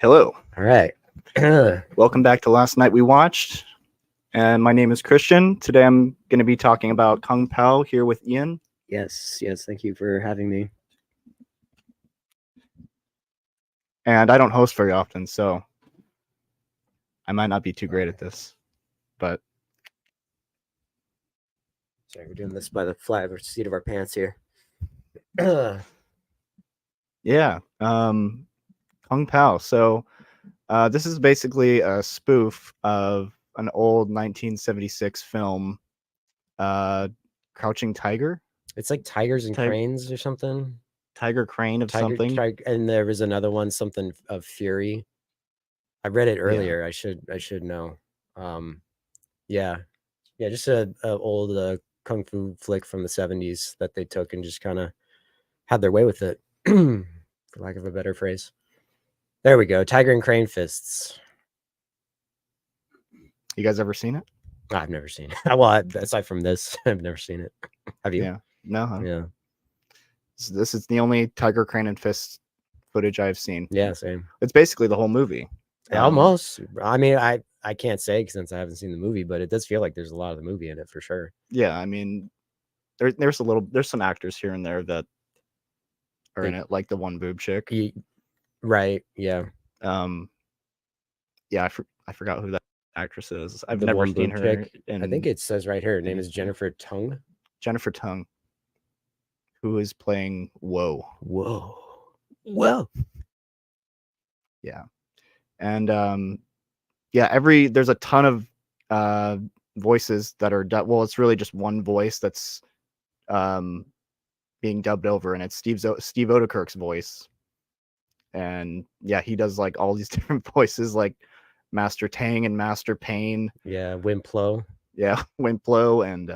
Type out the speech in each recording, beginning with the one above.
Hello. All right. Welcome back to Last Night We Watched. And my name is Kristian. Today I'm going to be talking about Kung Pao here with Ian. Yes. Thank you for having me. And I don't host very often, so I might not be too great at this. But Sorry, we're doing this by the flat of the seat of our pants here. yeah, Kung Pao. So this is basically a spoof of an old 1976 film, Crouching Tiger. It's like Tigers and Cranes or something. Tiger Crane of something. And there was another one, something of Fury. I read it earlier. Yeah. I should know. Yeah, just a old kung fu flick from the 70s that they took and just kind of had their way with it, for lack of a better phrase. There we go. Tiger and Crane Fists. You guys ever seen it? I've never seen it. Well, aside from this, I've never seen it. Have you? Yeah. No. Huh? Yeah. This is the only Tiger Crane and Fist footage I've seen. Yeah, same. It's basically the whole movie. Almost. I mean, I can't say since I haven't seen the movie, but it does feel like there's a lot of the movie in it for sure. Yeah, I mean, there's some actors here and there that are in it, like the one boob chick. Right. Yeah. Yeah, I forgot who that actress is. I've never seen her. I think it says right here. Her name is Jennifer Tung. Jennifer Tung, who is playing Whoa. Yeah, and there's a ton of voices that are well, it's really just one voice that's being dubbed over, and it's Steve Oedekerk's voice. And yeah, he does like all these different voices, like Master Tang and Master Pain. Yeah, Wimplo. Yeah, Wimplo and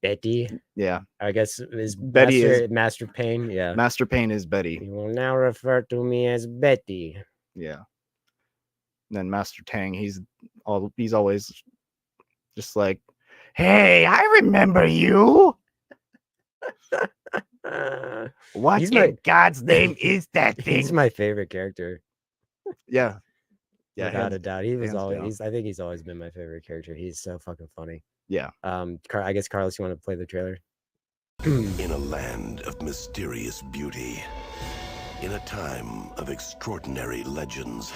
Betty. Yeah, I guess is Betty is Master Pain. Yeah, Master Pain is Betty. You will now refer to me as Betty. Yeah. And then Master Tang, he's always just like, "Hey, I remember you. What in God's name is that thing?" He's my favorite character. Yeah. Without a doubt. He was always, I think he's always been my favorite character. He's so fucking funny. Yeah. I guess, Carlos, you want to play the trailer? In a land of mysterious beauty, in a time of extraordinary legends,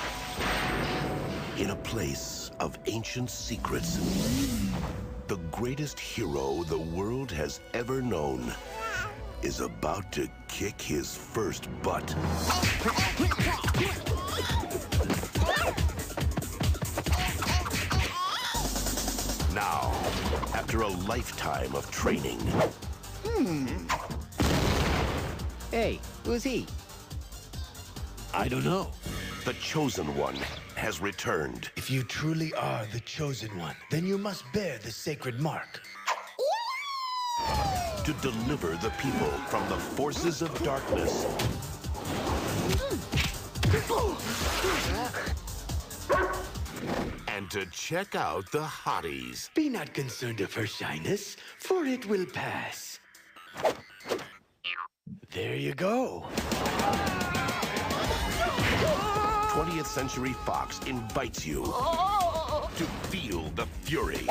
in a place of ancient secrets, the greatest hero the world has ever known is about to kick his first butt. Now, after a lifetime of training... Hey, who's he? I don't know. The Chosen One has returned. If you truly are the Chosen One, then you must bear the sacred mark. To deliver the people from the forces of darkness. And to check out the hotties. Be not concerned of her shyness, for it will pass. There you go. 20th Century Fox invites you to feel the fury.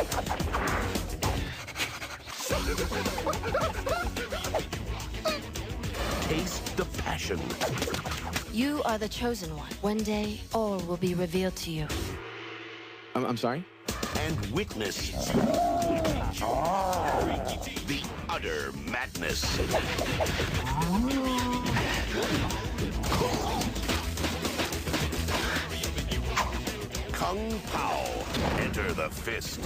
Taste the passion. You are the chosen one. One day, all will be revealed to you. I'm sorry? And witness the utter madness. Kung Pao. Enter the fist.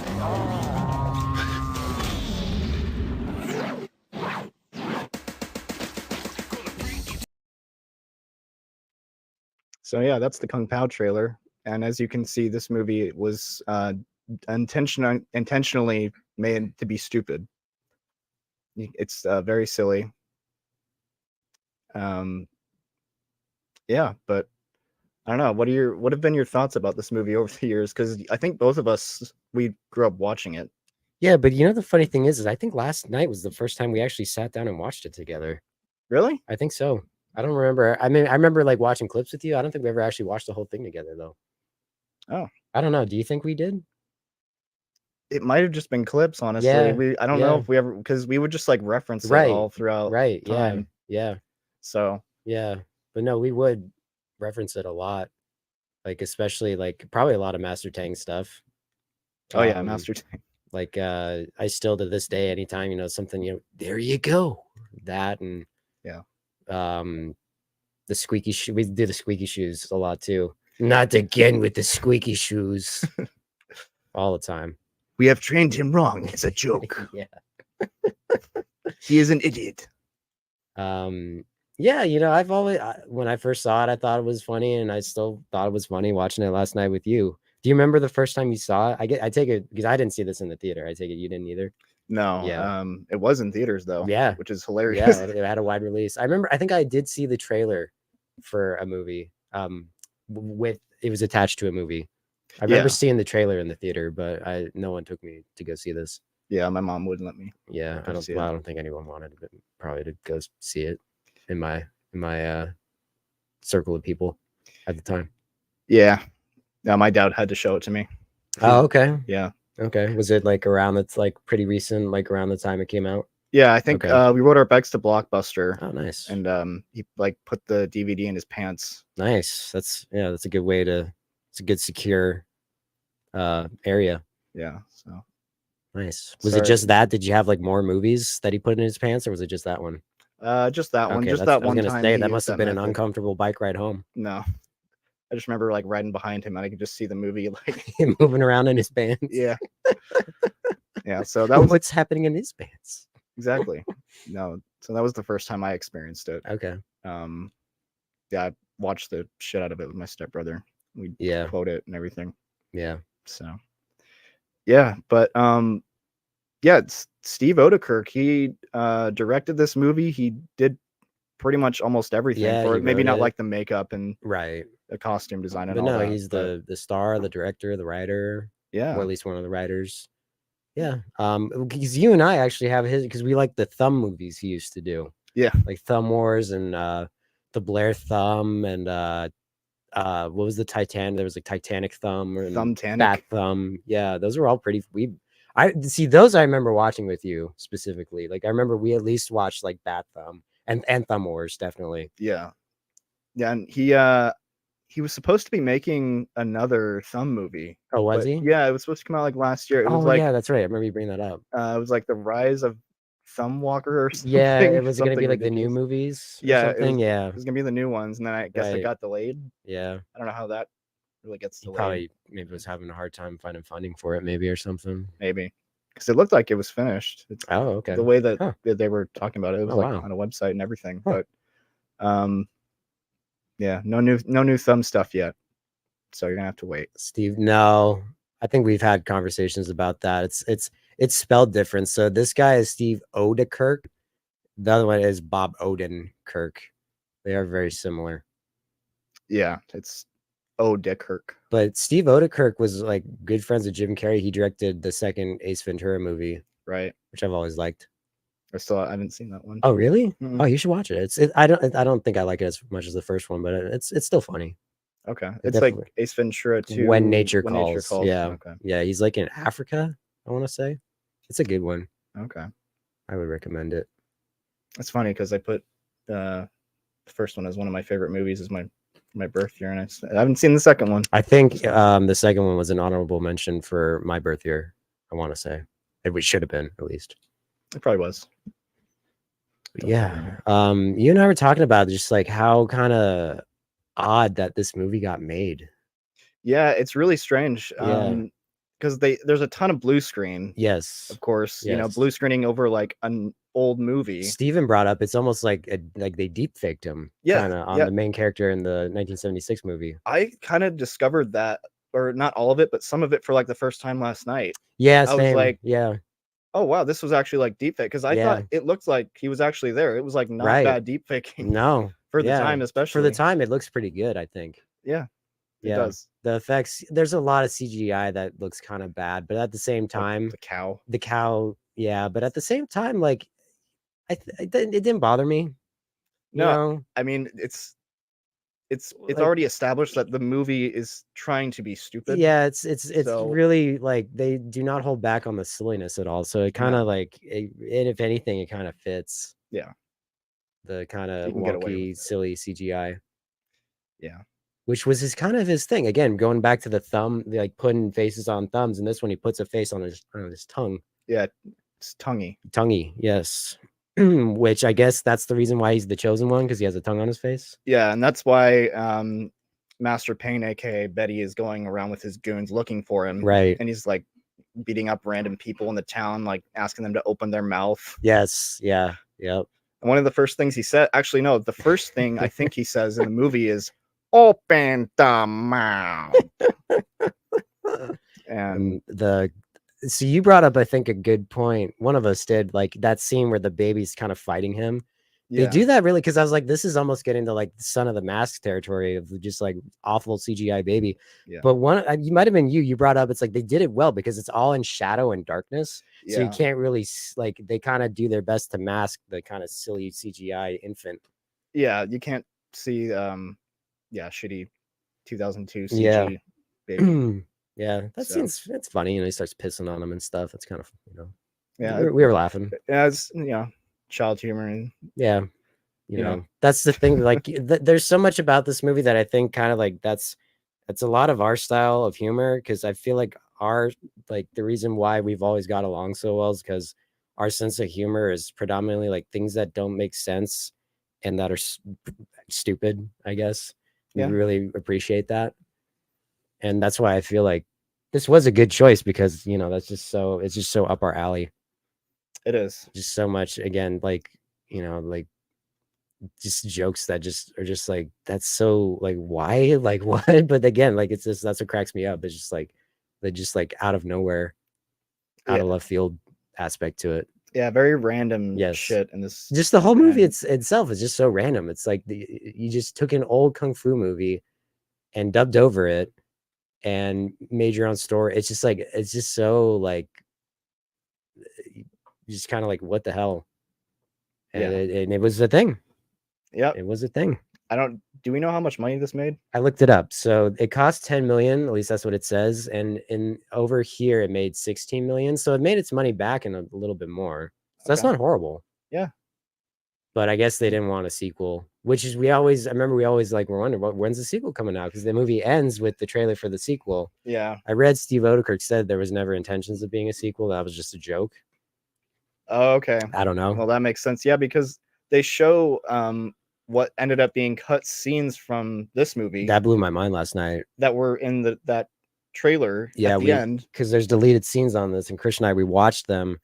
So yeah, that's the Kung Pao trailer. And as you can see, this movie was intentionally made to be stupid. It's very silly. Yeah, but I don't know. What have been your thoughts about this movie over the years? Because I think both of us, we grew up watching it. Yeah, but you know, the funny thing is I think last night was the first time we actually sat down and watched it together. Really? I think so. I don't remember. I mean, I remember like watching clips with you. I don't think we ever actually watched the whole thing together, though. Oh, I don't know. Do you think we did? it might have just been clips, honestly. Yeah, I don't know yeah. if we ever, because we would just like reference it Right, all throughout right. Yeah, time. yeah, So yeah. But no, we would reference it a lot. Like especially like probably a lot of Master Tang stuff. oh yeah, Master Tank. Like I still to this day, anytime something, there you go, that and Yeah. The squeaky shoe. We do the squeaky shoes a lot too. Not again with the squeaky shoes. All the time. We have trained him wrong. It's a joke. Yeah. He is an idiot. Yeah, I've always when I first saw it, I thought it was funny, and I still thought it was funny watching it last night with you. Do you remember the first time you saw it? I take it because I didn't see this in the theater. I take it you didn't either. No. Yeah. It was in theaters though. Yeah. Which is hilarious. Yeah, it had a wide release. I think I did see the trailer for a movie. With it was attached to a movie. I remember seeing the trailer in the theater, but no one took me to go see this. Yeah, my mom wouldn't let me. Yeah, I don't think anyone wanted probably to go see it in my circle of people at the time. Yeah. No, my dad had to show it to me. Oh, okay. Yeah. Okay. Was it like around that's like pretty recent, like around the time it came out? Yeah, I think we rode our bikes to Blockbuster. Oh, nice. And he like put the DVD in his pants. Nice. That's a good way to. It's a good secure area. Yeah. So nice. Was it just that? Did you have like more movies that he put in his pants, or was it just that one? Just that one. Okay, Just that one I was time. gonna say that must have been an uncomfortable bike ride home. No. I just remember like riding behind him and I could just see the movie like moving around in his pants. Yeah. Yeah. So that was what's happening in his pants. Exactly. No. So that was the first time I experienced it. Okay. Yeah, I watched the shit out of it with my stepbrother. We quote it and everything. Yeah. So yeah, but yeah, it's Steve Oedekerk. He directed this movie. He did pretty much almost everything for it. Maybe not like the makeup and the costume design and but all no, that. He's the star, the director, the writer. Yeah. Or at least one of the writers. Yeah. Because you and I actually have his because we like the Thumb movies he used to do. Yeah. Like Thumb Wars and the Blair Thumb and what was the Titanic? There was like Titanic Thumb or Bat Thumb. Yeah, those were all pretty. I see those. I remember watching with you specifically. Like I remember we at least watched like Bat Thumb and Thumb Wars definitely. Yeah, yeah, and he was supposed to be making another Thumb movie. Oh, was he? Yeah, it was supposed to come out like last year. It was like yeah, that's right. I remember you bringing that up. It was like the rise of Thumb Walker or something. Yeah, it was gonna be like the new movies. Yeah, it was gonna be the new ones, and then I guess it got delayed. Yeah, I don't know how that really gets delayed. Probably maybe was having a hard time finding funding for it, maybe or something. Maybe because it looked like it was finished. Okay. The way that they were talking about it, it was like on a website and everything. But yeah, no new Thumb stuff yet. So you're gonna have to wait. Steve, no. I think we've had conversations about that. It's spelled different. So this guy is Steve Oedekerk. The other one is Bob Odenkirk. They are very similar. Yeah, it's Oedekerk. But Steve Oedekerk was like good friends with Jim Carrey. He directed the second Ace Ventura movie, right? Which I've always liked. I haven't seen that one. Oh, really? Mm-mm. Oh, you should watch it. I don't think I like it as much as the first one, but it's still funny. Okay, it's like Ace Ventura 2. When Nature Calls. Yeah. Okay. Yeah, he's like in Africa, I want to say. It's a good one. Okay. I would recommend it. It's funny because I put the first one as one of my favorite movies as my birth year, and I haven't seen the second one. I think the second one was an honorable mention for my birth year, I want to say. It should have been, at least. It probably was. Yeah. You and I were talking about just like how kind of odd that this movie got made. Yeah, it's really strange. Because there's a ton of blue screen. Yes, of course. Yes. Blue screening over like an old movie. Steven brought up it's almost like they deep faked him. Yeah, on the main character in the 1976 movie. I kind of discovered that, or not all of it, but some of it for like the first time last night. Yeah, I was like, yeah. Oh wow, this was actually like deep fake because I thought it looked like he was actually there. It was like not bad deep faking. No, for the time, especially for the time, it looks pretty good. I think. Yeah, it does. The effects. There's a lot of CGI that looks kind of bad, but at the same time, the cow. Yeah, but at the same time, like, it didn't bother me. No, I mean it's already established that the movie is trying to be stupid. Yeah, it's really like they do not hold back on the silliness at all. So it kind of like, if anything, it kind of fits. Yeah, the kind of can get away with wonky, it. silly CGI. Yeah, which was his kind of his thing. Again, going back to the thumb, like putting faces on thumbs, and this one he puts a face on his tongue. Yeah, it's tonguey. Tonguey, yes. Which I guess that's the reason why he's the chosen one, because he has a tongue on his face. Yeah, and that's why Master Payne, aka Betty, is going around with his goons looking for him. Right. And he's like beating up random people in the town, like asking them to open their mouth. Yes. Yeah. Yep. And one of the first things he said, actually, no, the first thing I think he says in the movie is "Open the mouth." And so you brought up, I think, a good point. One of us did, like that scene where the baby's kind of fighting him. They do that really, because I was like, this is almost getting to like the Son of the Mask territory of just like awful CGI baby. Yeah. But you might have been you brought up, it's like they did it well because it's all in shadow and darkness. So you can't really like, they kind of do their best to mask the kind of silly CGI infant. Yeah, you can't see shitty 2002 CG baby. Yeah, that seems, it's funny, and he starts pissing on him and stuff. It's kind of, yeah, we were laughing. As child humor, and you know, that's the thing. Like, there's so much about this movie that I think kind of like that's a lot of our style of humor, because I feel like the reason why we've always got along so well is because our sense of humor is predominantly like things that don't make sense and that are stupid, I guess. We really appreciate that. And that's why I feel like this was a good choice, because, it's just so up our alley. It is just so much, again, like, like just jokes that just are just like, that's so like, why, like what? But again, like, it's just, that's what cracks me up. It's just like, they just like out of nowhere, out of left field aspect to it. Yeah, very random shit in this. Just the whole movie itself is just so random. It's like you just took an old kung fu movie and dubbed over it and made your own story. It's just like, it's just so like, just kind of like, what the hell? And it was a thing. Yeah, it was a thing. Do we know how much money this made? I looked it up. So it cost 10 million, at least that's what it says. And over here it made 16 million. So it made its money back and a little bit more. So that's not horrible. Yeah. But I guess they didn't want a sequel, which is, I remember we always like were wondering, when's the sequel coming out? Because the movie ends with the trailer for the sequel. Yeah. I read Steve Oedekerk said there was never intentions of being a sequel. That was just a joke. Oh, okay. I don't know. Well, that makes sense. Yeah, because they show what ended up being cut scenes from this movie. That blew my mind last night. That were in that trailer at the end. Because there's deleted scenes on this, and Kristian and I, we watched them,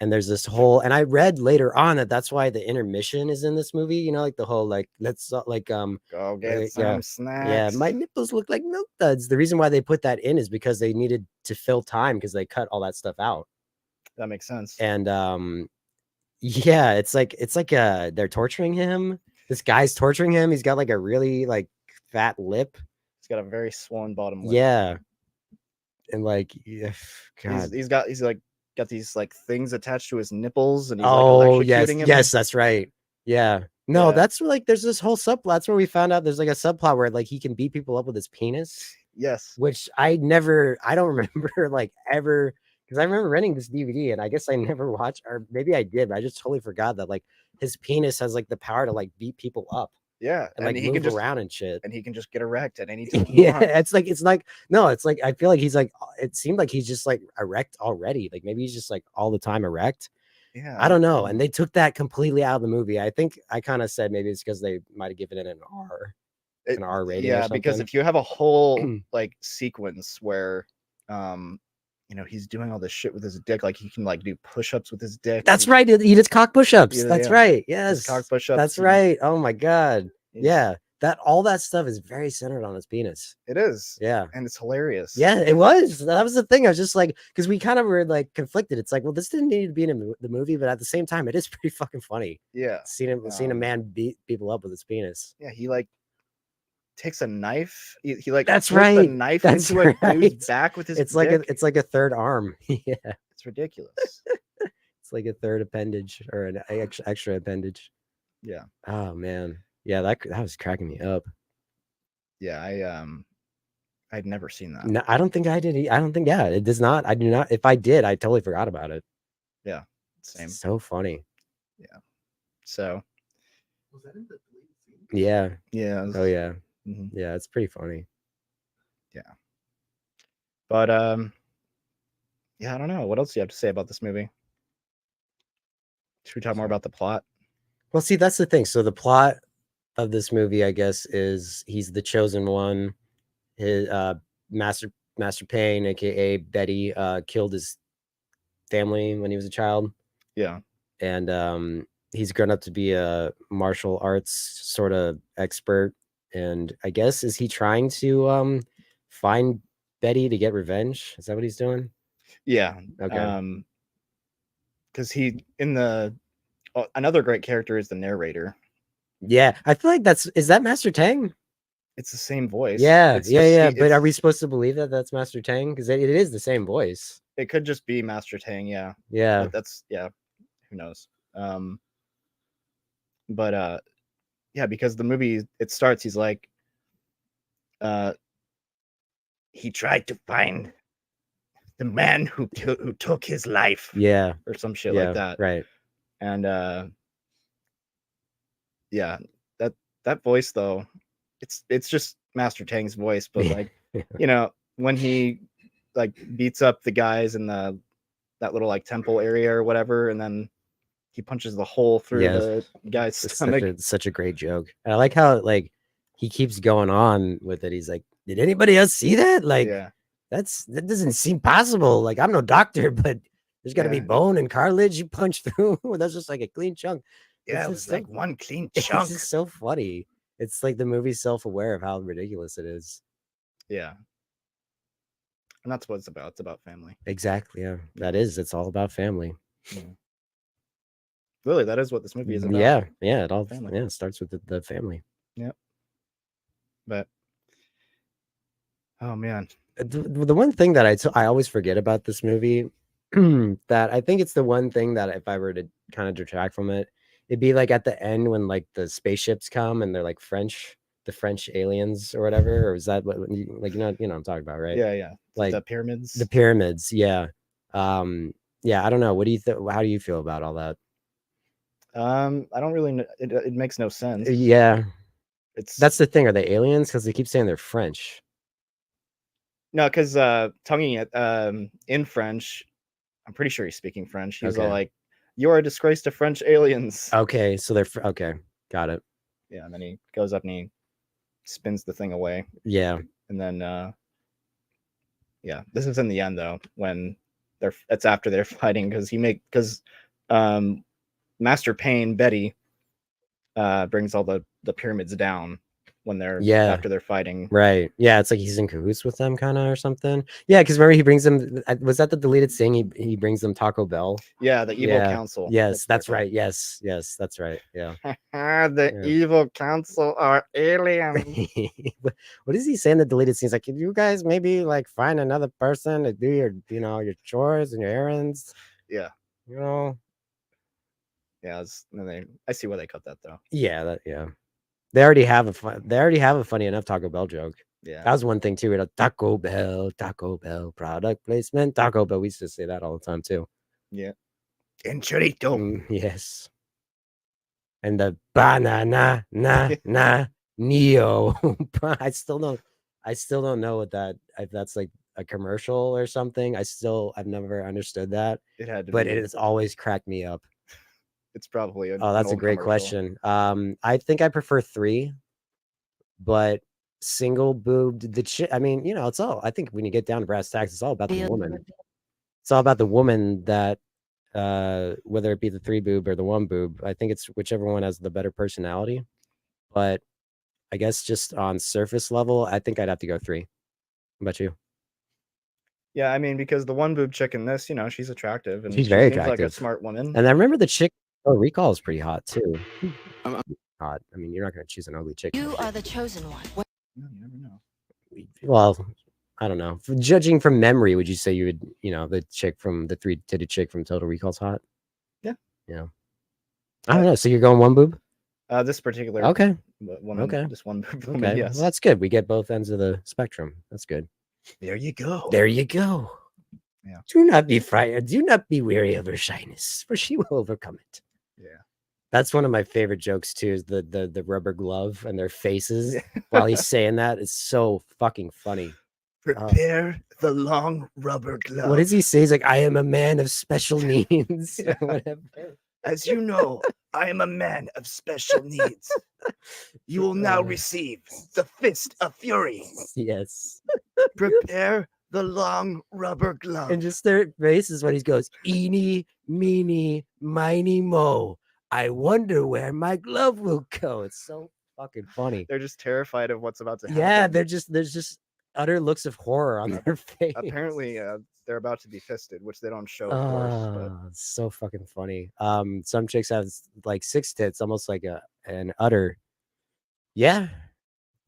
and there's this whole, and I read later on that's why the intermission is in this movie, like the whole like, let's like go get some snacks. Yeah, my nipples look like milk duds. The reason why they put that in is because they needed to fill time, because they cut all that stuff out. That makes sense. And yeah, it's like they're torturing him. This guy's torturing him. He's got like a really like fat lip. He's got a very swollen bottom lip. Yeah. And like, God. He's got these like things attached to his nipples, and he's like electrocuting him. Yes, that's right. Yeah. No, that's like, there's this whole subplot. That's where we found out there's like a subplot where like he can beat people up with his penis. Yes. Which I don't remember like ever, because I remember renting this DVD and I guess I never watched, or maybe I did, but I just totally forgot that like his penis has like the power to like beat people up. Yeah, and like he move can around and shit, and he can just get erect at any time. Yeah, it's like no, it's like I feel like he's like, it seemed like he's just like erect already. Like maybe he's just like all the time erect. Yeah, I don't know. And they took that completely out of the movie. I think I kind of said maybe it's because they might have given it an R rating. Yeah, because if you have a whole like sequence where he's doing all this shit with his dick, like he can like do push-ups with his dick. That's right. He does cock push-ups. That's right. Yes. Cock push-ups. That's right. Oh my God. Yeah. All that stuff is very centered on his penis. It is. Yeah. And it's hilarious. Yeah, it was. That was the thing. I was just like, because we kind of were like conflicted. It's like, well, this didn't need to be in the movie, but at the same time, it is pretty fucking funny. Yeah. Seeing a man beat people up with his penis. Yeah, he like takes a knife. He like that's right. A knife into a dude's back with his. It's dick. like a third arm. Yeah, it's ridiculous. It's like a third appendage or an extra appendage. Yeah. Oh man. Yeah, that was cracking me up. Yeah, I'd never seen that. No, I don't think I did. I don't think. Yeah, it does not. I do not. If I did, I totally forgot about it. Yeah, same. So funny. Yeah. So. Was that in the deleted scene? Yeah. Yeah. Oh yeah. Mm-hmm. Yeah, it's pretty funny. Yeah. But yeah, I don't know. What else do you have to say about this movie? Should we talk more about the plot? Well, see, that's the thing. So the plot of this movie, I guess, is he's the chosen one. His Master Payne, aka Betty, killed his family when he was a child. Yeah. And he's grown up to be a martial arts sort of expert. And I guess, is he trying to find Betty to get revenge? Is that what he's doing? Yeah. Okay. Because he in the another great character is the narrator. Yeah, I feel like is that Master Tang? It's the same voice. Yeah, it's yeah. But are we supposed to believe that that's Master Tang? Because it is the same voice. It could just be Master Tang. Yeah. Yeah. But that's who knows? But yeah, because the movie it starts, he's like, he tried to find the man who took his life. Yeah. Or some shit like that. Right. And yeah, that voice though, it's just Master Tang's voice, but like, you know, when he like beats up the guys in that little like temple area or whatever, and then he punches the hole through the guy's stomach. Such a great joke. And I like how like he keeps going on with it. He's like, did anybody else see that? Like, that doesn't seem possible. Like, I'm no doctor, but there's got to be bone and cartilage you punch through. That's just like a clean chunk. Yeah, it was like one clean chunk. It's just so funny. It's like the movie's self-aware of how ridiculous it is. Yeah. And that's what it's about. It's about family. Exactly. Yeah, it's all about family. Yeah. Really, that is what this movie is about. Yeah. It all it starts with the family. Yep. But oh man, the one thing that I always forget about this movie, that I think it's the one thing that if I were to kind of detract from it, it'd be like at the end when like the spaceships come and they're like the French aliens or whatever. Or is that what, like, you know what I'm talking about, right? Yeah. Like the pyramids. The pyramids. Yeah. Yeah. I don't know. What do you think? How do you feel about all that? I don't really know. It makes no sense. Yeah. That's the thing. Are they aliens? Because they keep saying they're French. No, because tonguing it in French, I'm pretty sure he's speaking French. He's all like, "You are a disgrace to French aliens." Okay, so they're okay. Got it. Yeah, and then he goes up and he spins the thing away. Yeah, and then yeah, this is in the end though when it's after they're fighting because Master Payne Betty brings all the pyramids down when they're after they're fighting. Right. Yeah, it's like he's in cahoots with them kind of or something. Yeah, because remember he brings them, was that the deleted thing? He brings them Taco Bell. Yeah, the evil council. Yes, that's right. Yes, that's right. Yeah. The evil council are aliens. What does he say in the deleted scenes? Like, can you guys maybe like find another person to do your, your chores and your errands? Yeah. Yeah, I see why they cut that though. Yeah, They already have a funny enough Taco Bell joke. Yeah. That was one thing too. Taco Bell, product placement, Taco Bell. We used to say that all the time too. Yeah. And chorito. Yes. And the banana neo. I still don't know if that's like a commercial or something. I've never understood that. It had to but be. It has always cracked me up. It's probably that's a great question. I think I prefer 3, but single boobed the chick. I mean, it's all. I think when you get down to brass tacks, it's all about the woman. It's all about the woman that, whether it be the 3 boob or the 1 boob. I think it's whichever one has the better personality. But I guess just on surface level, I think I'd have to go 3. How about you? Yeah, I mean, because the 1 boob chick in this, she's attractive and she's very seems attractive, like a smart woman. And I remember the chick. Oh, Recall is pretty hot too. Hot. I mean, you're not going to choose an ugly chick. You are the chosen one. No, you never know. Well, I don't know. Judging from memory, would you say you would, the chick from the 3-titted chick from Total Recall's hot? Yeah. Yeah. I don't know. So you're going 1 boob? This particular Okay. woman, Okay. this one woman, Okay. yes. Well, that's good. We get both ends of the spectrum. That's good. There you go. There you go. Yeah. Do not be frightened. Do not be weary of her shyness, for she will overcome it. Yeah. That's one of my favorite jokes too, is the rubber glove and their faces Yeah. while he's saying that. It's so fucking funny. Prepare the long rubber glove. What does he say? He's like, I am a man of special needs. Yeah. Whatever. As you know, I am a man of special needs. You will now receive the fist of fury. Yes. Prepare the long rubber glove. And just their faces when he goes, eeny, meeny, miny, mo. I wonder where my glove will go. It's so fucking funny. They're just terrified of what's about to happen. Yeah, there's just utter looks of horror on their face. Apparently, they're about to be fisted, which they don't show, of course. But It's so fucking funny. Some chicks have like 6 tits, almost like an udder. Yeah,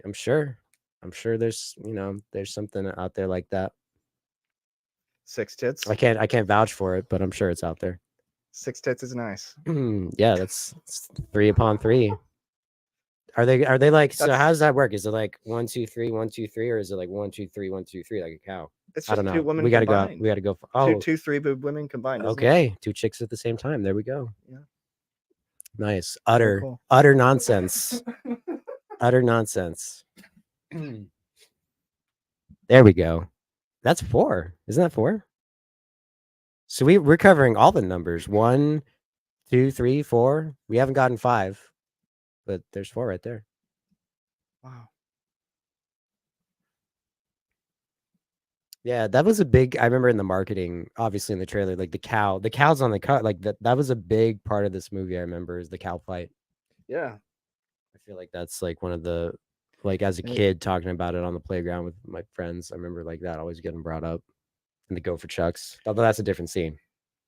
I'm sure. There's there's something out there like that. 6 tits. I can't vouch for it, but I'm sure it's out there. 6 tits is nice. Yeah, it's 3 upon 3. Are they like, so how does that work? Is it like 1, 2, 3, 1, 2, 3, or is it like 1, 2, 3, 1, 2, 3, like a cow? It's I just don't two know. women We gotta combined. go. We gotta go. For, two 3-boob women combined. Isn't it? Okay, 2 chicks at the same time. There we go. Yeah. Nice. Cool. Utter nonsense. Utter nonsense. There we go. That's 4. Isn't that 4? So we're covering all the numbers. 1, 2, 3, 4. We haven't gotten 5, but there's 4 right there. Wow. Yeah, that was a big. I remember in the marketing, obviously in the trailer, like the cow's on the cut. Like that was a big part of this movie. I remember is the cow fight. Yeah. I feel like that's like one of the, like as a kid talking about it on the playground with my friends. I remember like that always getting brought up. And the Gopher Chucks, although that's a different scene,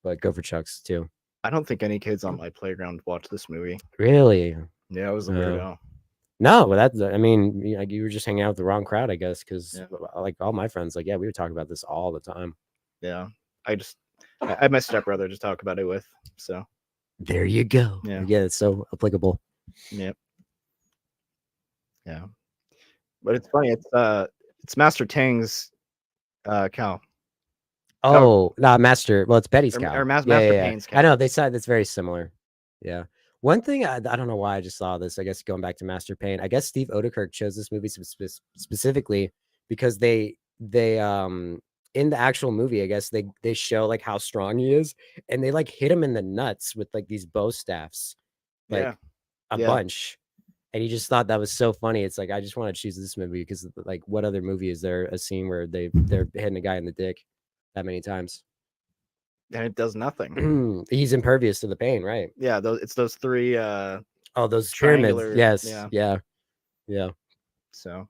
but Gopher Chucks too. I don't think any kids on my playground watched this movie. Really? Yeah, it was a weirdo. No, but that's, I mean, you were just hanging out with the wrong crowd, I guess, because like all my friends, like, yeah, we would talk about this all the time. Yeah. I had my stepbrother to talk about it with. So there you go. Yeah. Yeah, it's so applicable. Yep. Yeah. But it's funny, it's Master Tang's cow. Oh, no, Master. Well, it's Betty's cow. Or Master Payne's cow. I know, they said it's very similar. Yeah. One thing, I don't know why I just saw this. I guess going back to Master Payne, I guess Steve Oedekerk chose this movie specifically because they in the actual movie, I guess they show like how strong he is, and they like hit him in the nuts with like these bow staffs, like a bunch. And he just thought that was so funny. It's like, I just want to choose this movie because like, what other movie is there a scene where they're hitting a guy in the dick that many times? And it does nothing. He's impervious to the pain, right? Yeah, it's those 3 those pyramids. Yes. Yeah. So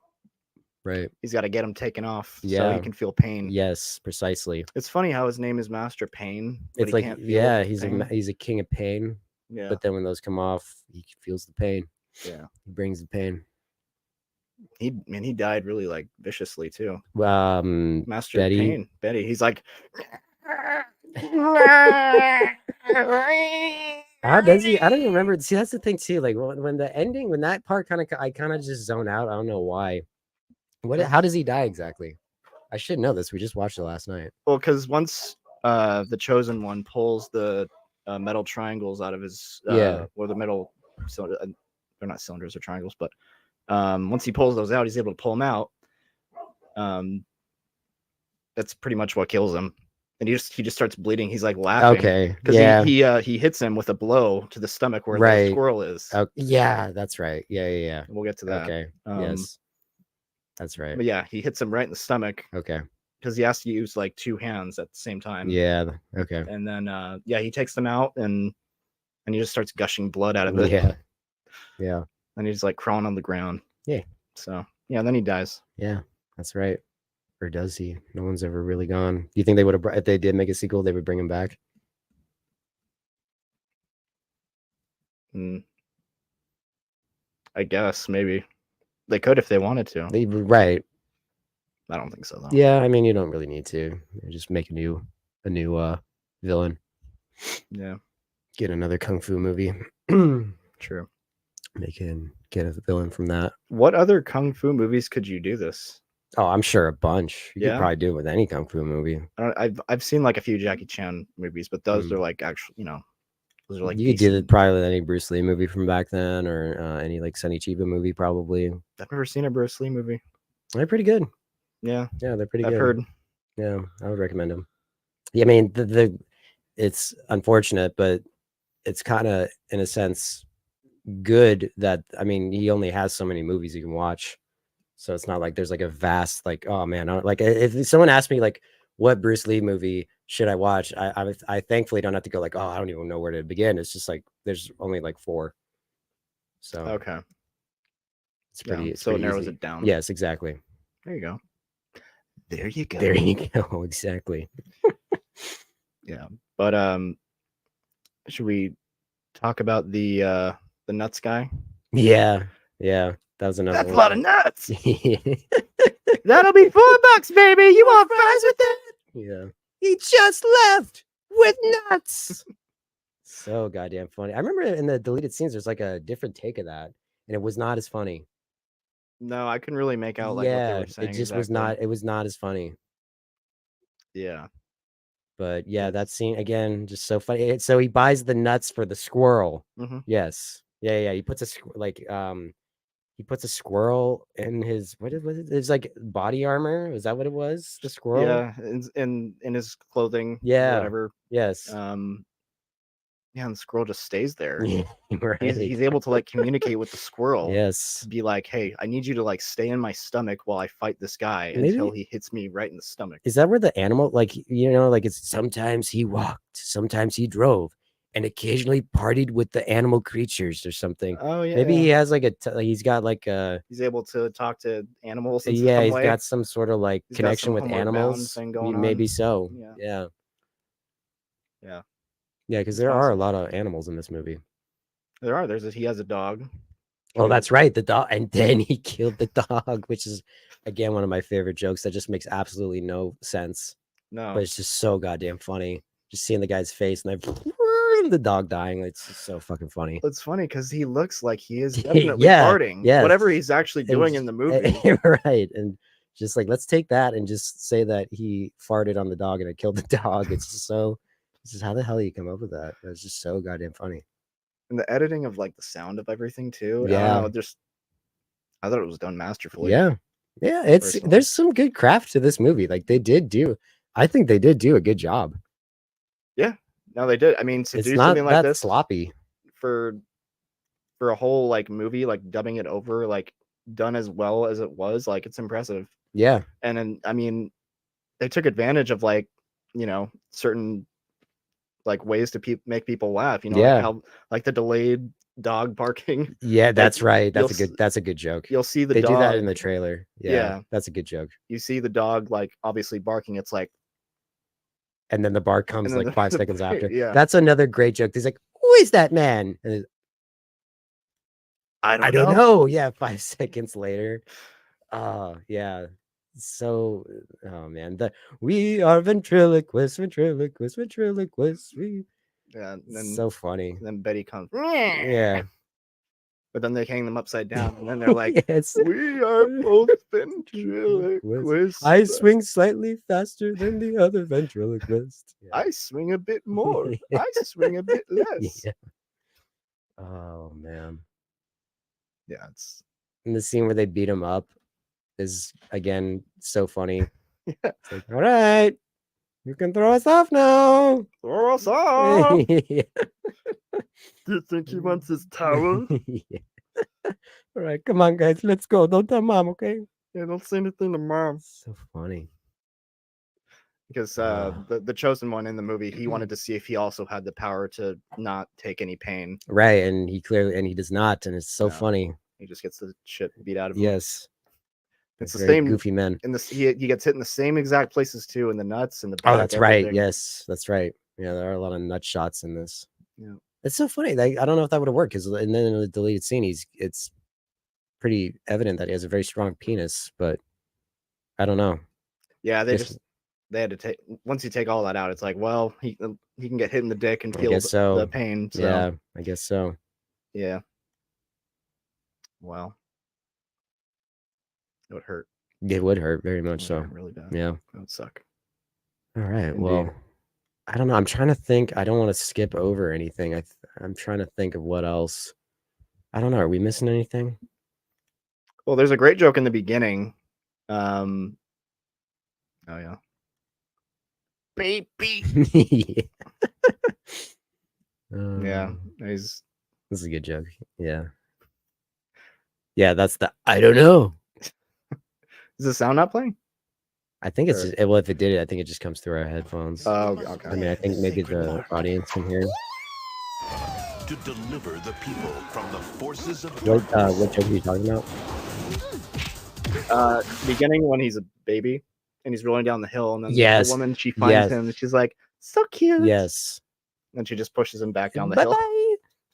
right. He's got to get him taken off so he can feel pain. Yes, precisely. It's funny how his name is Master Pain. It's like, he's a king of pain. Yeah. But then when those come off, he feels the pain. Yeah. He brings the pain. He died really like viciously too. Master Pain. Betty. He's like how does he? I don't even remember. See, that's the thing too. Like when the ending, when that part I kind of just zone out. I don't know why. How does he die exactly? I should know this. We just watched it last night. Well, because once the chosen one pulls the metal triangles out of his or the metal cylinder, they're not cylinders or triangles, but once he pulls those out, he's able to pull them out. That's pretty much what kills him. And he just starts bleeding. He's like laughing. Okay. Because he hits him with a blow to the stomach where the squirrel is. Yeah, that's right. Yeah. We'll get to that. Okay. Yes. That's right. But yeah, he hits him right in the stomach. Okay. Because he has to use like 2 hands at the same time. Yeah. Okay. And then he takes them out and he just starts gushing blood out of it. Yeah. Yeah. And he's like crawling on the ground. Yeah. So yeah, then he dies. Yeah, that's right. Or does he? No one's ever really gone. Do you think they would have, if they did make a sequel, they would bring him back? I guess maybe they could if they wanted to. Right. I don't think so though. Yeah, I mean, you don't really need to. Just make a new villain. Yeah. Get another kung fu movie. True. get a villain from that. What other kung fu movies could you do this? Oh, I'm sure a bunch. You could Yeah? probably do it with any kung fu movie. I've seen like a few Jackie Chan movies, but those are like actual, those are like You could do it decent. probably with any Bruce Lee movie from back then, or any like Sonny Chiba movie probably. I've never seen a Bruce Lee movie. They're pretty good. Yeah, they're pretty good. I've heard. Yeah, I would recommend them. Yeah, I mean the it's unfortunate, but it's kind of in a sense good that, I mean, he only has so many movies you can watch, so it's not like there's like a vast, like, oh man, like if someone asked me like what Bruce Lee movie should I watch, I thankfully don't have to go like, oh, I don't even know where to begin. It's just like there's only like 4, so okay, it's pretty. Yeah, it's so pretty it narrows easy. it down. Yes, exactly. There you go. There you go. There you go. Exactly. Yeah, but should we talk about the nuts guy? Yeah, that was another. That's one. a lot of nuts. That'll be $4, baby. You want fries with that? Yeah. He just left with nuts. So goddamn funny. I remember in the deleted scenes, there's like a different take of that, and it was not as funny. No, I couldn't really make out like what they were saying. It just was not. It was not as funny. Yeah. But yeah, that scene again, just so funny. So he buys the nuts for the squirrel. Yes. Yeah. He puts he puts a squirrel in his what is it? It's like body armor. Is that what it was? The squirrel. Yeah, in his clothing. Yeah. Whatever. Yes. Yeah, and the squirrel just stays there. Right. He's able to like communicate with the squirrel. Yes. To be like, hey, I need you to like stay in my stomach while I fight this guy until he hits me right in the stomach. Is that where the animal, like, like it's sometimes he walked, sometimes he drove, and occasionally partied with the animal creatures or something. Oh yeah. Maybe he has like he's got like he's able to talk to animals. Yeah, he's got some sort of like connection with animals. Thing going Maybe on. so. Yeah. Yeah, because there are a lot of animals in this movie. There are. He has a dog. Oh, that's right. The dog, and then he killed the dog, which is again one of my favorite jokes that just makes absolutely no sense. No, but it's just so goddamn funny. Just seeing the guy's face and then the dog dying. It's just so fucking funny. It's funny because he looks like he is definitely farting. Yeah, whatever he's actually doing in the movie. Right. And just like, let's take that and just say that he farted on the dog and it killed the dog. It's just so. This is how the hell you come up with that? It's just so goddamn funny. And the editing of like the sound of everything too. Yeah. I thought it was done masterfully. Yeah. There's some good craft to this movie. Like I think they did do a good job. Yeah. No, they did. I mean, to it's do not something like that this sloppy for a whole like movie, like dubbing it over, like done as well as it was, like it's impressive. Yeah. And then I mean, they took advantage of like, certain like ways to make people laugh, like how like the delayed dog barking. Yeah, that's right. That's a good joke. You'll see they dog, do that in the trailer. Yeah, that's a good joke. You see the dog like obviously barking. It's like, and then the bark comes like 5 seconds after. Yeah, that's another great joke. He's like, "Who is that man?" And I don't know. Yeah, 5 seconds later. Oh yeah. So, oh man, we are ventriloquists. Yeah, and then, so funny. And then Betty comes. Yeah, but then they hang them upside down, and then they're like, yes. "We are both ventriloquists. I swing slightly faster than the other ventriloquist. Yeah. I swing a bit more. I swing a bit less." Yeah. Oh man. Yeah, it's in the scene where they beat him up. Is again so funny. Yeah. It's like, all right, you can throw us off now. Throw us off. Yeah. Do you think he wants his towel? Yeah. All right, come on, guys, let's go. Don't tell mom, okay? Yeah, don't say anything to mom. So funny. Because the chosen one in the movie, he wanted to see if he also had the power to not take any pain. Right, and he does not, and it's so funny. He just gets the shit beat out of him. Yes. It's the same goofy men. In this, he gets hit in the same exact places too, in the nuts and the back. Oh, that's everything. Right. Yes, that's right. Yeah, there are a lot of nut shots in this. Yeah, it's so funny. Like, I don't know if that would have worked because, and then in the deleted scene, it's pretty evident that he has a very strong penis, but I don't know. Yeah, they had to take once you take all that out. It's like, well, he can get hit in the dick and feel the pain. So. Yeah, I guess so. Yeah. Well, it would hurt. It would hurt very much so. Really bad. Yeah. It would suck. All right. Indeed. Well, I don't know. I'm trying to think. I don't want to skip over anything. I'm trying to think of what else. I don't know. Are we missing anything? Well, there's a great joke in the beginning. Oh yeah. Baby. Yeah. This is a good joke. Yeah. Yeah, that's the I don't know. Is the sound not playing? I think it's just, well, if it did it, I think it just comes through our headphones. Oh, okay. I mean, I think maybe the audience can hear. To deliver the people from the forces of What darkness. joke are you talking about? Beginning when he's a baby and he's rolling down the hill, and then Yes. the woman, she finds him and she's like, so cute. Yes. And she just pushes him back down the hill.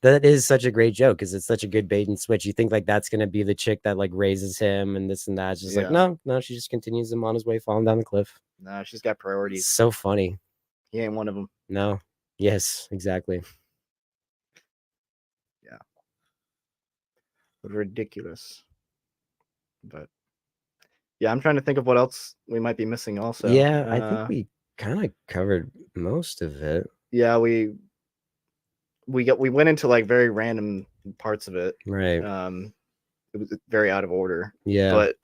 That is such a great joke because it's such a good bait and switch. You think like that's gonna be the chick that like raises him and this and that. It's just like no, she just continues him on his way falling down the cliff. No, she's got priorities. So funny. He ain't one of them. No. Yes, exactly. Yeah. Ridiculous. But yeah, I'm trying to think of what else we might be missing also. Yeah, I think we kind of covered most of it. Yeah, we went into like very random parts of it. Right. It was very out of order. Yeah. But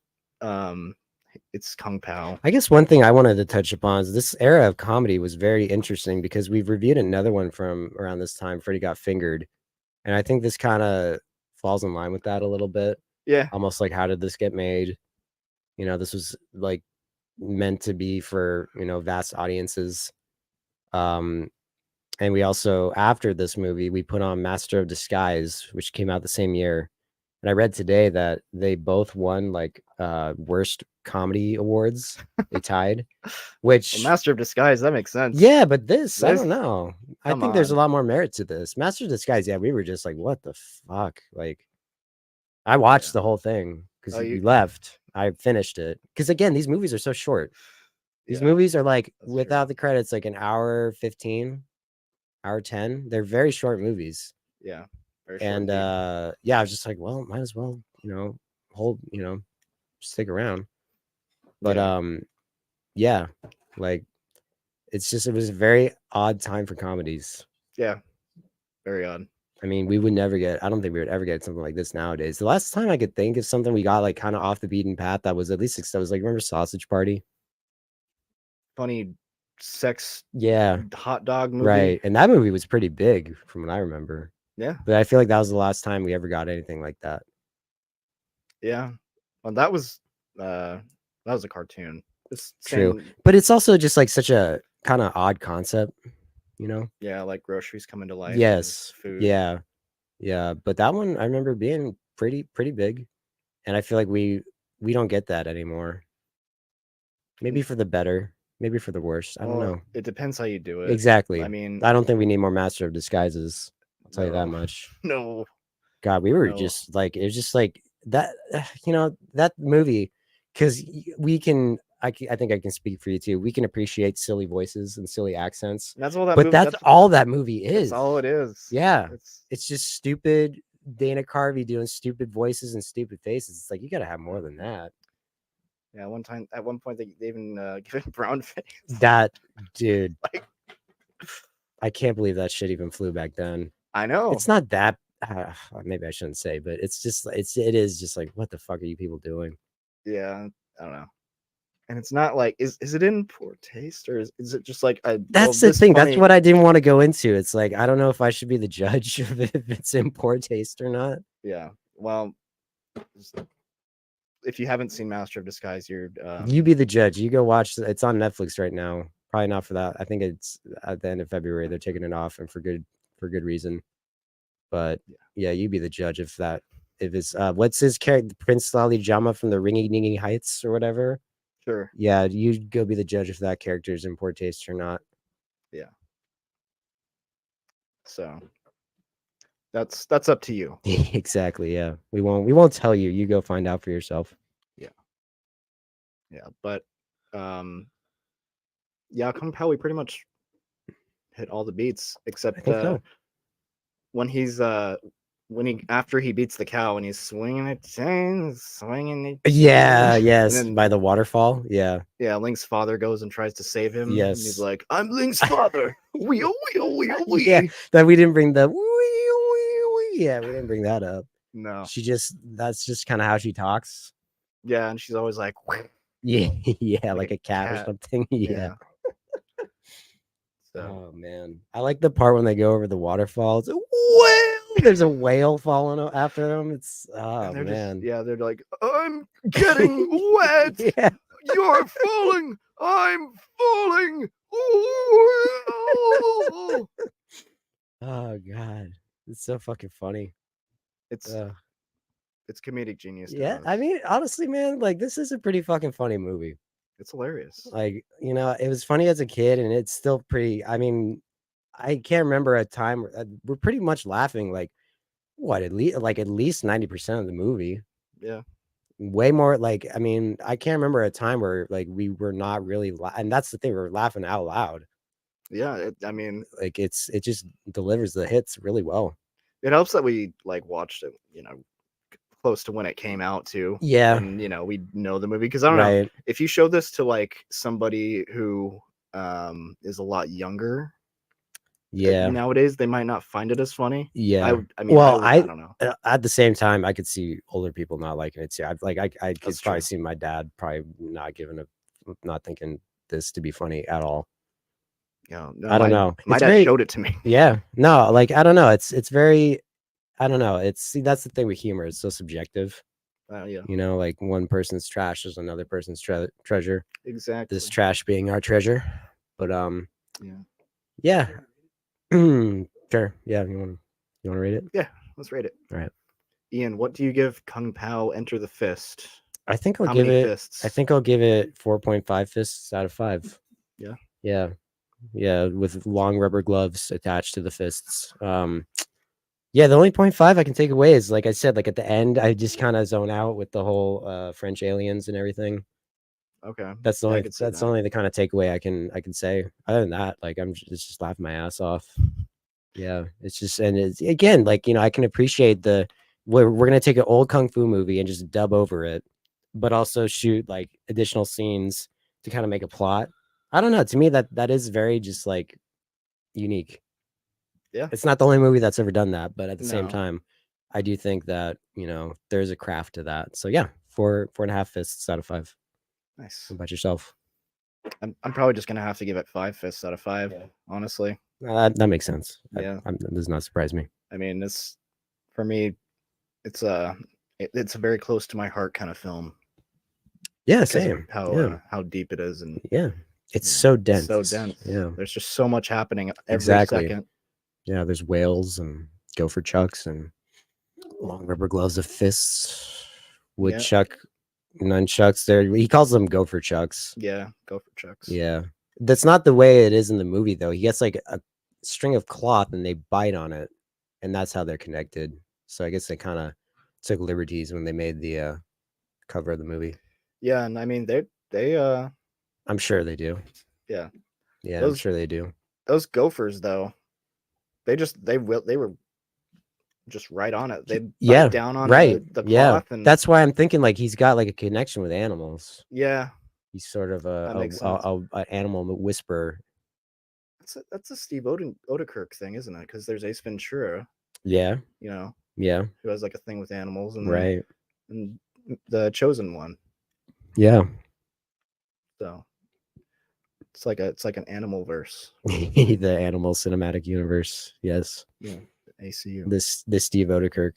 it's Kung Pao. I guess one thing I wanted to touch upon is this era of comedy was very interesting because we've reviewed another one from around this time, Freddy Got Fingered. And I think this kind of falls in line with that a little bit. Yeah. Almost like, how did this get made? You know, this was like meant to be for, you know, vast audiences. And we also, after this movie, we put on Master of Disguise, which came out the same year. And I read today that they both won like worst comedy awards. They tied, which Well, Master of Disguise, that makes sense. Yeah, but this I don't know. I think there's a lot more merit to this. Master of Disguise, yeah, we were just like, what the fuck? Like, I watched the whole thing because we left. I finished it because again, these movies are so short. These movies are like without the credits, like an hour 15, hour 10. They're very short movies. Yeah. And yeah, I was just like, well, might as well, you know, stick around. But yeah, like it was a very odd time for comedies. Yeah, very odd. I mean, I don't think we would ever get something like this nowadays. The last time I could think of something we got like kind of off the beaten path that was at least that was like, remember Sausage Party? Funny sex hot dog movie. Right. And that movie was pretty big from what I remember. Yeah. But I feel like that was the last time we ever got anything like that. Yeah. Well, that was a cartoon. True. But it's also just like such a kind of odd concept, you know? Yeah, like groceries come into life. Yes. Food. Yeah. Yeah. But that one I remember being pretty big. And I feel like we don't get that anymore. Maybe for the better, maybe for the worse. I don't know. It depends how you do it. Exactly. I mean, I don't think we need more Master of Disguises. I'll tell you that much. No. God, we were just like, it was just like that, you know, that movie, because we can, I think I can speak for you too. We can appreciate silly voices and silly accents. That's all that but that's all that movie is. That's all it is. Yeah. It's just stupid Dana Carvey doing stupid voices and stupid faces. It's like, you got to have more than that. Yeah. At one point, they even give him brown face. That dude. Like, I can't believe that shit even flew back then. I know. It's not that maybe I shouldn't say, but it's just it is just like, what the fuck are you people doing? Yeah, I don't know. And it's not like is it in poor taste or is it just like that's the thing. That's what I didn't want to go into. It's like I don't know if I should be the judge of if it's in poor taste or not. Yeah. Well, if you haven't seen Master of Disguise, you be the judge. You go watch. It's on Netflix right now. Probably not for that. I think it's at the end of February. They're taking it off and for good reason. But yeah, you be the judge if it's what's his character, Prince Lali Jama from the Ringy Dingy Heights or whatever. Sure. Yeah, you go be the judge if that character is in poor taste or not. Yeah. So that's up to you. Exactly. Yeah, we won't tell you. You go find out for yourself. Yeah. Yeah, but yeah, Kung Pao, we pretty much hit all the beats except when he's after he beats the cow and he's swinging it, swinging it. Yeah, and yes, then by the waterfall. Yeah, Link's father goes and tries to save him. And he's yes. like, "I'm Link's father." Wee Yeah, that we didn't bring the yeah, we didn't bring that up. No. That's just kind of how she talks. Yeah, and she's always like, Yeah, yeah, like a cat or something. Yeah. So Oh man, I like the part when they go over the waterfalls. Whale! There's a whale falling after them. It's oh they're man. they're like, "I'm getting wet. Yeah. You're falling. I'm falling." Oh god, it's so fucking funny. It's comedic genius. Yeah, I mean, honestly, man, like this is a pretty fucking funny movie. It's hilarious. Like, you know, it was funny as a kid, and it's still pretty. I mean, I can't remember a time where we're pretty much laughing. Like, what at least 90% of the movie. Yeah. Way more like I mean, I can't remember a time where like we were not really and that's the thing, we're laughing out loud. Yeah, I mean, like it just delivers the hits really well. It helps that we like watched it, close to when it came out too. Yeah. And we know the movie because I don't know if you show this to like somebody who is a lot younger. Yeah. Nowadays they might not find it as funny. Yeah. I mean, I don't know. At the same time, I could see older people not liking it too. I could probably see my dad probably not thinking this to be funny at all. Yeah, I don't know. My dad showed it to me. Yeah. No, like I don't know. It's very I don't know. That's the thing with humor. It's so subjective. Yeah. Like one person's trash is another person's treasure. Exactly. This trash being our treasure. But yeah. Sure. Yeah. You want to rate it? Yeah. Let's rate it. All right. Ian, what do you give Kung Pao Enter the Fist? I think I'll give it 4.5 fists out of 5. Yeah. Yeah. Yeah. With long rubber gloves attached to the fists. Yeah, the only 0.5 I can take away is, like I said, like at the end, I just kind of zone out with the whole French aliens and everything. Okay, that's the only the kind of takeaway I can say. Other than that, like it's just laughing my ass off. Yeah, it's just and it's again like I can appreciate we're gonna take an old kung fu movie and just dub over it, but also shoot like additional scenes to kind of make a plot. I don't know. To me, that is very just like unique. Yeah, it's not the only movie that's ever done that, but at the same time, I do think that there's a craft to that. So yeah, 4.5 fists out of 5. Nice. What about yourself? I'm probably just gonna have to give it 5 fists out of 5. Yeah. Honestly, that makes sense. Yeah, that does not surprise me. I mean, for me, it's it's a very close to my heart kind of film. Yeah, same. How deep it is, and it's so dense. So dense. Yeah, there's just so much happening every second. Yeah, there's whales and gopher chucks and long rubber gloves of fists, woodchuck, nunchucks. There, he calls them gopher chucks. Yeah, gopher chucks. Yeah, that's not the way it is in the movie though. He gets like a string of cloth and they bite on it, and that's how they're connected. So I guess they kind of took liberties when they made the cover of the movie. Yeah, and I mean they I'm sure they do. Yeah, I'm sure they do. Those gophers though. They were just right on it. They bite down on the cloth. And that's why I'm thinking like he's got like a connection with animals. Yeah, he's sort of a animal whisperer. That's a Steve Oedekerk thing, isn't it? Because there's Ace Ventura. Yeah. Yeah. Who has like a thing with animals, and and the Chosen One. Yeah. So it's like an animal verse. The animal cinematic universe. Yes. Yeah. ACU. This Steve Oedekerk.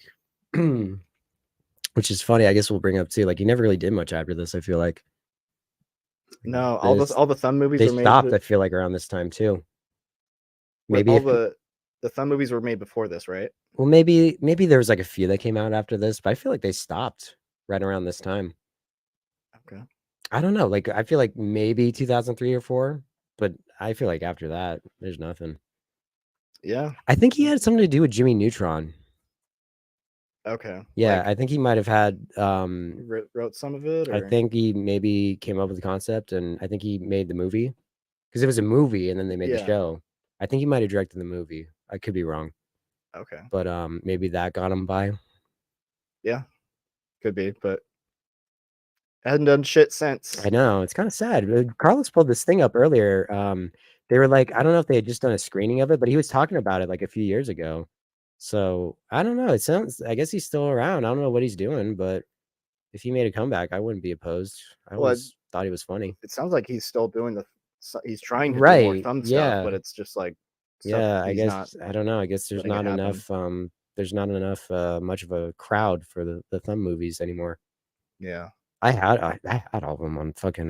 Which is funny. I guess we'll bring up too. Like he never really did much after this, I feel like. No, all the Thumb movies they were made. Stopped, I feel like, around this time too. Maybe all the Thumb movies were made before this, right? Well, maybe there was like a few that came out after this, but I feel like they stopped right around this time. Okay. I don't know. Like I feel like maybe 2003 or 4, but I feel like after that, there's nothing. Yeah. I think he had something to do with Jimmy Neutron. Okay. Yeah, I think he might have had wrote some of it. Or? I think he maybe came up with the concept, and I think he made the movie because it was a movie, and then they made the show. I think he might have directed the movie. I could be wrong. Okay. But maybe that got him by. Yeah, could be, but hadn't done shit since. I know, it's kind of sad. Carlos pulled this thing up earlier. They were like, I don't know if they had just done a screening of it, but he was talking about it like a few years ago. So I don't know. It sounds, I guess he's still around. I don't know what he's doing, but if he made a comeback, I wouldn't be opposed. I always thought he was funny. It sounds like he's still doing he's trying to do more Right. thumb Yeah. stuff, but it's just like Yeah, I he's guess not I don't know. I guess there's letting it not happen. enough much of a crowd for the thumb movies anymore. Yeah. I had all of them on fucking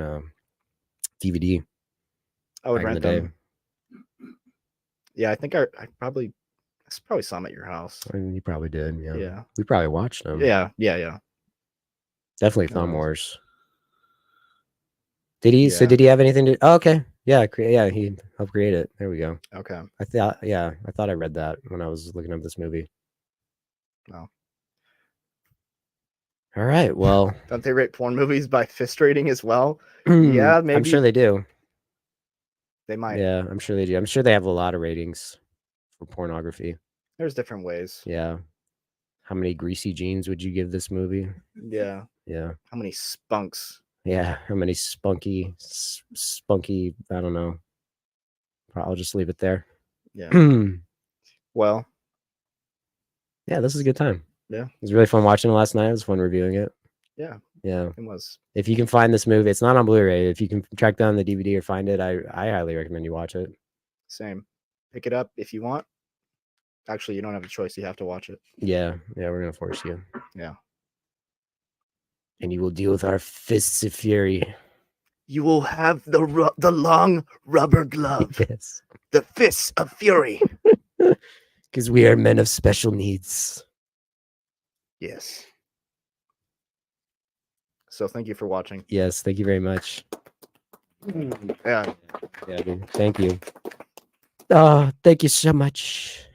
DVD. I would back in rent the day. them. Yeah, I think I probably saw them at your house. I mean, you probably did. Yeah. Yeah. We probably watched them. Yeah. Definitely Thumb Wars. Did he? Yeah. So did he have anything to? Oh, okay. Yeah. Yeah. He helped create it. There we go. Okay. I thought I read that when I was looking up this movie. Wow. All right. Well, don't they rate porn movies by fist rating as well? Yeah, maybe. I'm sure they do. They might. Yeah, I'm sure they do. I'm sure they have a lot of ratings for pornography. There's different ways. Yeah. How many greasy jeans would you give this movie? Yeah. Yeah. How many spunks? Yeah. How many spunky, I don't know. I'll just leave it there. Yeah. Well. Yeah, this is a good time. Yeah. It was really fun watching it last night. It was fun reviewing it. Yeah. Yeah. It was. If you can find this movie, it's not on Blu-ray. If you can track down the DVD or find it, I highly recommend you watch it. Same. Pick it up if you want. Actually, you don't have a choice. You have to watch it. Yeah. Yeah, we're going to force you. Yeah. And you will deal with our fists of fury. You will have the long rubber glove. Yes. The fists of fury. Because we are men of special needs. Yes. So thank you for watching. Yes, thank you very much. Yeah. Yeah, dude. Thank you. Oh, thank you so much.